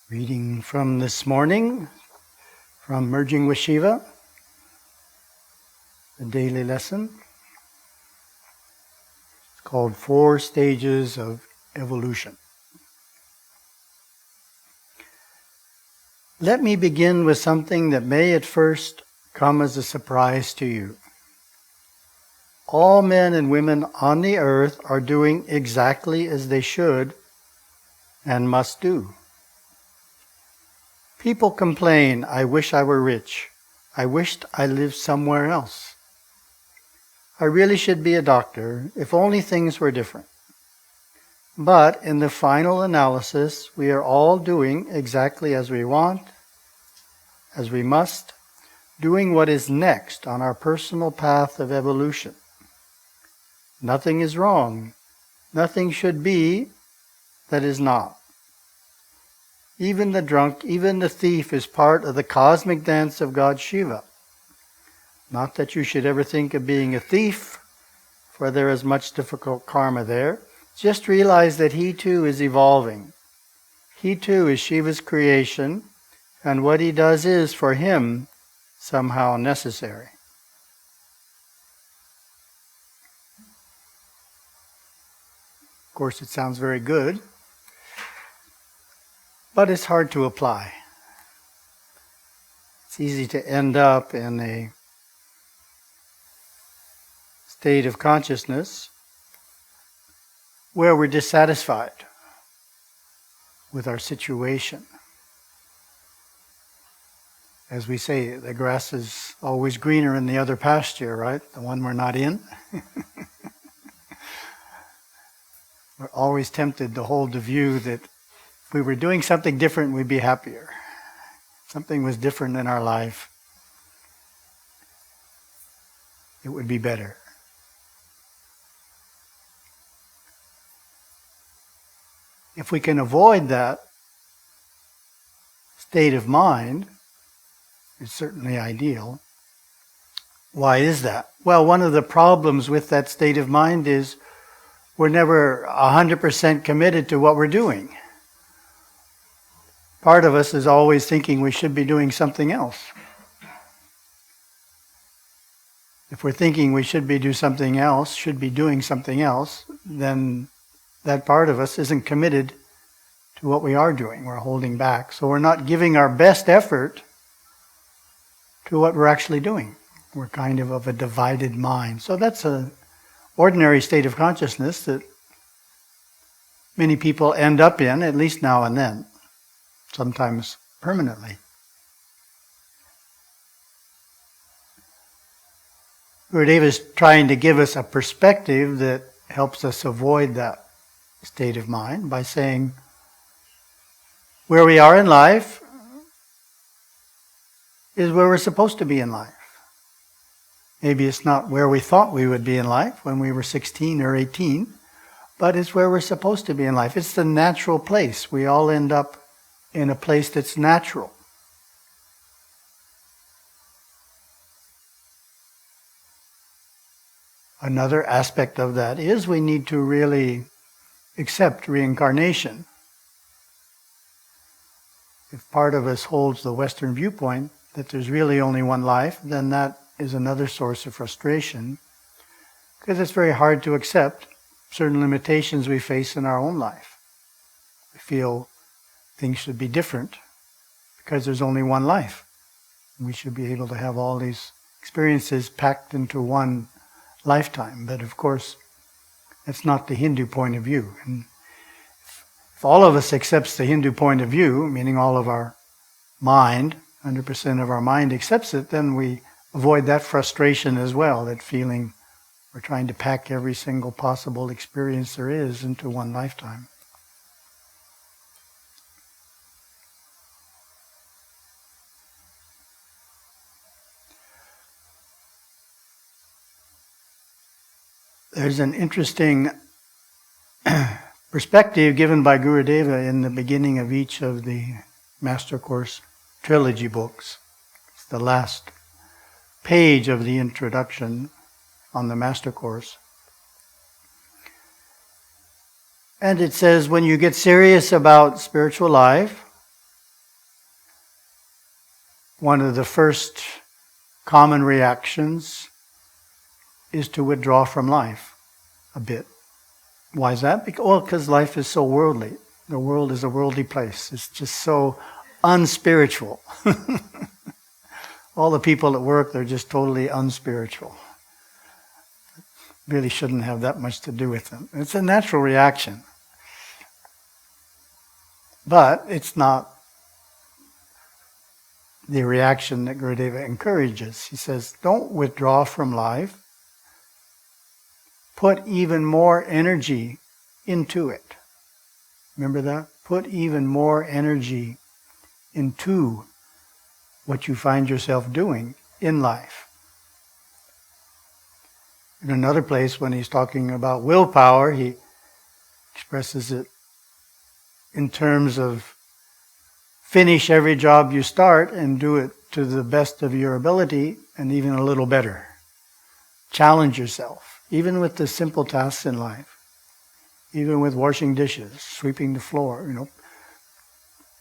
Reading from this morning, from Merging with Shiva, the daily lesson. It's called 4 Stages of Evolution. Let me begin with something that may at first come as a surprise to you. All men and women on the earth are doing exactly as they should and must do. People complain, I wish I were rich. I wished I lived somewhere else. I really should be a doctor, if only things were different. But in the final analysis, we are all doing exactly as we want, as we must, doing what is next on our personal path of evolution. Nothing is wrong. Nothing should be that is not. Even the drunk, even the thief is part of the cosmic dance of God Shiva. Not that you should ever think of being a thief, for there is much difficult karma there. Just realize that he too is evolving. He too is Shiva's creation, and what he does is, for him, somehow necessary. Of course, it sounds very good, but it's hard to apply. It's easy to end up in a state of consciousness where we're dissatisfied with our situation. As we say, the grass is always greener in the other pasture, right? The one we're not in. We're always tempted to hold the view that if we were doing something different, we'd be happier. Something was different in our life, it would be better. If we can avoid that state of mind, it's certainly ideal. Why is that? Well, one of the problems with that state of mind is we're never 100% committed to what we're doing. Part of us is always thinking we should be doing something else. If we're thinking we should be doing something else, then that part of us isn't committed to what we are doing. We're holding back. So we're not giving our best effort to what we're actually doing. We're kind of a divided mind. So that's an ordinary state of consciousness that many people end up in, at least now and then, sometimes permanently. Gurudeva is trying to give us a perspective that helps us avoid that state of mind by saying, where we are in life is where we're supposed to be in life. Maybe it's not where we thought we would be in life when we were 16 or 18, but it's where we're supposed to be in life. It's the natural place. We all end up in a place that's natural. Another aspect of that is we need to really accept reincarnation. If part of us holds the Western viewpoint that there's really only one life, then that is another source of frustration, because it's very hard to accept certain limitations we face in our own life. We feel things should be different because there's only one life. We should be able to have all these experiences packed into one lifetime. But of course, that's not the Hindu point of view. And if all of us accepts the Hindu point of view, meaning all of our mind, 100% of our mind accepts it, then we avoid that frustration as well, that feeling we're trying to pack every single possible experience there is into one lifetime. There's an interesting perspective given by Gurudeva in the beginning of each of the Master Course trilogy books. It's the last page of the introduction on the Master Course. And it says, when you get serious about spiritual life, one of the first common reactions is to withdraw from life a bit. Why is that? Because life is so worldly. The world is a worldly place. It's just so unspiritual. All the people at work, they're just totally unspiritual. Really shouldn't have that much to do with them. It's a natural reaction. But it's not the reaction that Gurudeva encourages. He says, don't withdraw from life. Put even more energy into it. Remember that? Put even more energy into what you find yourself doing in life. In another place, when he's talking about willpower, he expresses it in terms of finish every job you start and do it to the best of your ability and even a little better. Challenge yourself, even with the simple tasks in life, even with washing dishes, sweeping the floor,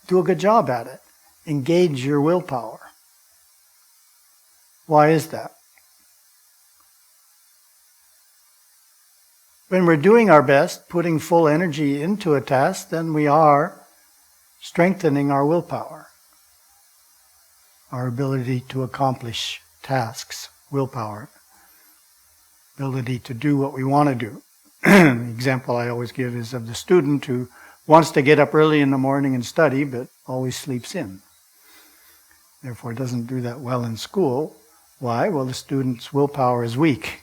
do a good job at it. Engage your willpower. Why is that? When we're doing our best, putting full energy into a task, then we are strengthening our willpower, our ability to accomplish tasks, willpower, ability to do what we want to do. The example I always give is of the student who wants to get up early in the morning and study, but always sleeps in. Therefore, doesn't do that well in school. Why? Well, the student's willpower is weak.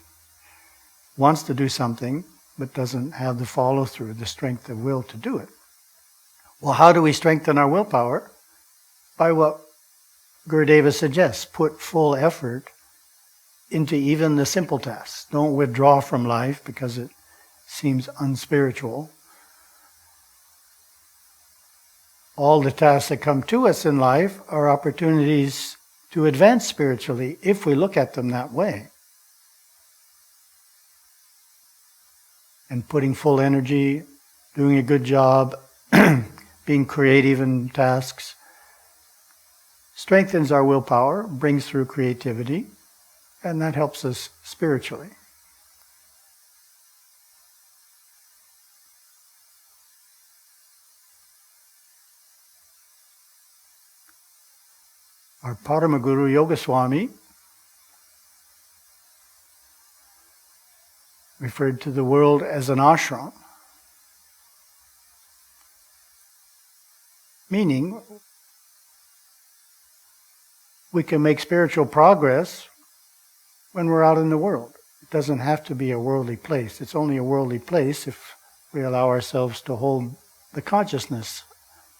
Wants to do something, but doesn't have the follow-through, the strength of will to do it. Well, how do we strengthen our willpower? By what Gurudeva suggests. Put full effort into even the simple tasks. Don't withdraw from life because it seems unspiritual. All the tasks that come to us in life are opportunities to advance spiritually if we look at them that way. And putting full energy, doing a good job, being creative in tasks, strengthens our willpower, brings through creativity, and that helps us spiritually. Our Paramaguru Yogaswami referred to the world as an ashram, meaning we can make spiritual progress when we're out in the world. It doesn't have to be a worldly place. It's only a worldly place if we allow ourselves to hold the consciousness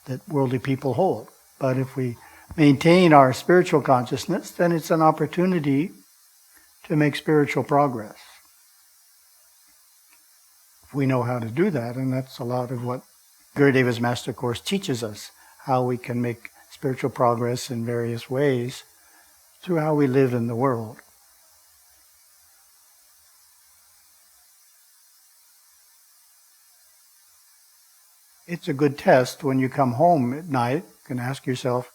that worldly people hold. But if we maintain our spiritual consciousness, then it's an opportunity to make spiritual progress. If we know how to do that, and that's a lot of what Gurudeva's Master Course teaches us, how we can make spiritual progress in various ways through how we live in the world. It's a good test when you come home at night. You can ask yourself,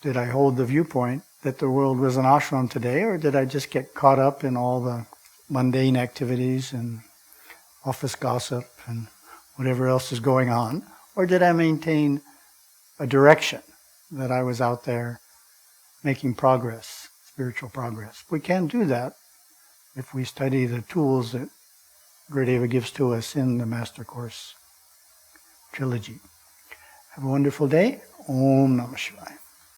did I hold the viewpoint that the world was an ashram today, or did I just get caught up in all the mundane activities and office gossip and whatever else is going on? Or did I maintain a direction that I was out there making progress, spiritual progress? We can do that if we study the tools that Gurudeva gives to us in the Master Course trilogy. Have a wonderful day. Om Namah Shivaya.